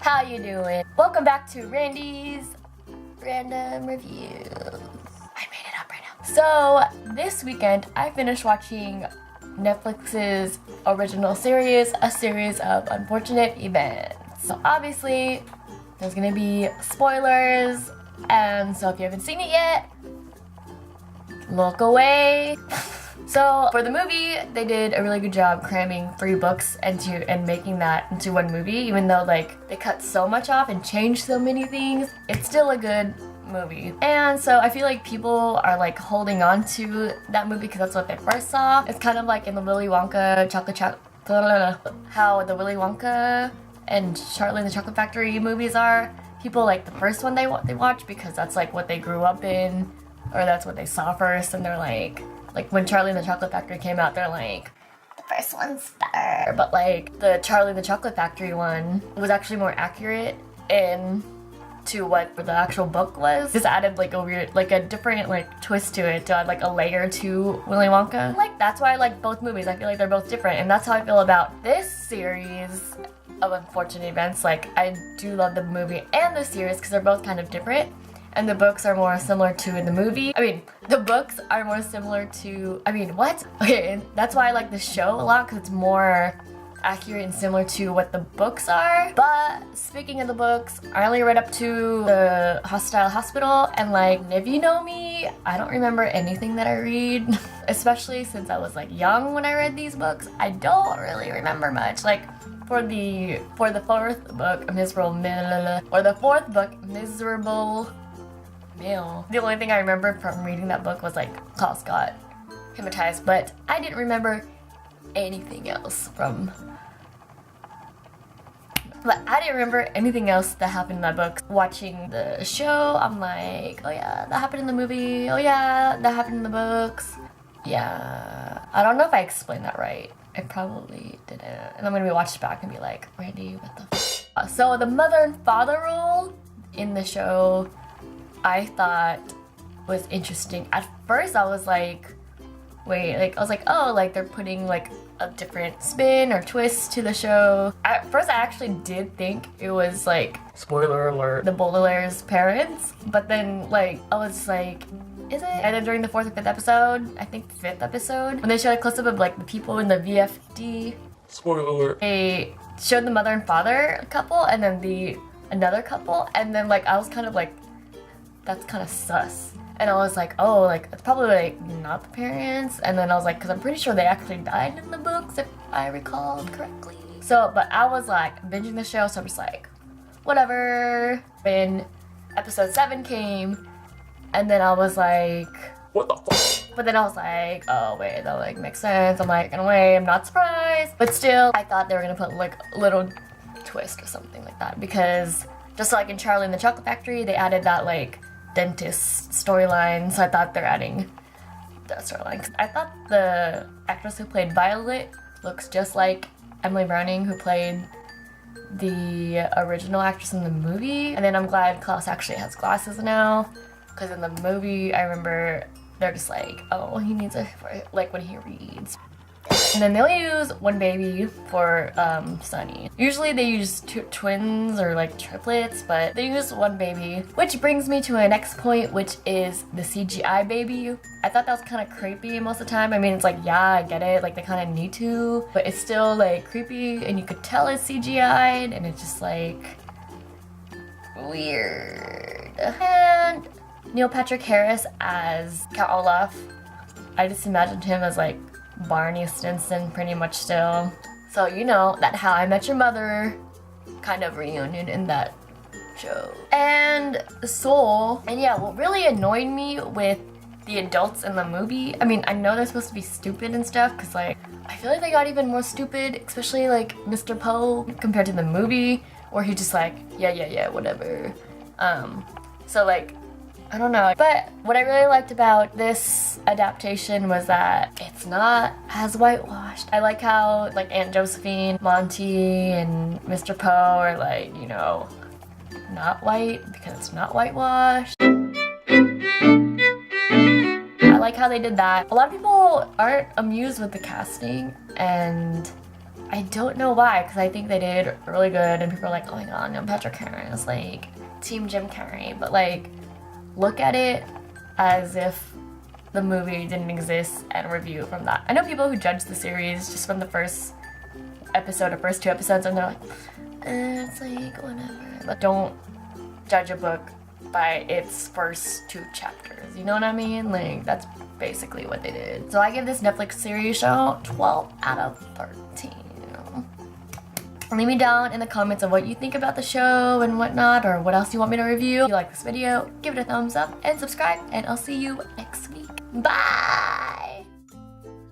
How you doing? Welcome back to Randy's Random Reviews. I made it up right now. So this weekend I finished watching Netflix's original series, a series of unfortunate events. So obviously there's gonna be spoilers, and so if you haven't seen it yet, look away. So for the movie, they did a really good job cramming 3 books and making that into one movie. Even though like they cut so much off and changed so many things, it's still a good movie. And so I feel like people are like holding on to that movie because that's what they first saw. It's kind of like in the Willy Wonka how the Willy Wonka and Charlie and the Chocolate Factory movies are. People like the first one they watch because that's like what they grew up in, or that's what they saw first, and they're like when Charlie and the Chocolate Factory came out, they're like, the first one's better. But like the Charlie and the Chocolate Factory one was actually more accurate to what the actual book was. Just added like a weird, like a different like twist to it, to add like a layer to Willy Wonka. Like that's why I like both movies. I feel like they're both different, and that's how I feel about this series of unfortunate events. Like I do love the movie and the series because they're both kind of different. And the books are more similar to the movie. The books are more similar to, what? Okay, and that's why I like the show a lot, because it's more accurate and similar to what the books are. But speaking of the books, I only read up to the Hostile Hospital, and like, if you know me, I don't remember anything that I read. Especially since I was like young when I read these books. I don't really remember much. Like, for the 4th book, the 4th book, Miserable Meal. The only thing I remember from reading that book was like Klaus got hypnotized, but I didn't remember anything else that happened in that book. Watching the show, I'm like, oh yeah, that happened in the movie. Oh yeah, that happened in the books. Yeah, I don't know if I explained that right. I probably didn't. And I'm gonna be watched back and be like, Randy, what the f-? So the mother and father role in the show, I thought was interesting. At first I was like, oh, like they're putting like a different spin or twist to the show. At first I actually did think it was like, spoiler alert, the Baudelaire's parents. But then like, I was like, is it? And then during the 4th or 5th episode, I think the 5th episode, when they showed a close-up of like the people in the VFD. Spoiler alert. They showed the mother and father couple and then another couple, and then like I was kind of like, that's kind of sus. And I was like, oh, like it's probably like not the parents. And then I was like, because I'm pretty sure they actually died in the books if I recalled correctly. So, but I was like binging the show, so I'm just like, whatever. When episode 7 came, and then I was like, what the fuck? But then I was like, oh wait, that like makes sense. I'm like, in a way, I'm not surprised. But still, I thought they were gonna put like a little twist or something like that, because just like in Charlie and the Chocolate Factory, they added that like dentist storyline, so I thought they're adding that storyline. I thought the actress who played Violet looks just like Emily Browning, who played the original actress in the movie. And then I'm glad Klaus actually has glasses now, because in the movie I remember they're just like, oh, he needs it for like when he reads. And then they'll use one baby for Sunny. Usually they use twins or like triplets, but they use one baby. Which brings me to my next point, which is the CGI baby. I thought that was kind of creepy most of the time. It's like, yeah, I get it, like they kind of need to, but it's still like creepy, and you could tell it's CGI'd, and it's just like weird. And Neil Patrick Harris as Count Olaf, I just imagined him as like Barney Stinson pretty much still. So you know, that How I Met Your Mother kind of reunion in that show. And Soul. And yeah, what really annoyed me with the adults in the movie, I know they're supposed to be stupid and stuff, because like, I feel like they got even more stupid, especially like Mr. Poe compared to the movie, where he's just like, yeah, whatever. So like, I don't know. But what I really liked about this adaptation was that it's not as whitewashed. I like how like Aunt Josephine, Monty, and Mr. Poe are like, you know, not white because it's not whitewashed. I like how they did that. A lot of people aren't amused with the casting, and I don't know why, because I think they did really good, and people are like, oh my god, Neil Patrick Harris, like, Team Jim Carrey. But like, look at it as if the movie didn't exist and review from that. I know people who judge the series just from the first episode or first 2 episodes, and they're like, it's like, whatever. But don't judge a book by its first 2 chapters, you know what I mean? Like, that's basically what they did. So I give this Netflix series show 12 out of 13. Leave me down in the comments of what you think about the show and whatnot, or what else you want me to review. If you like this video, give it a thumbs up and subscribe, and I'll see you next week. Bye!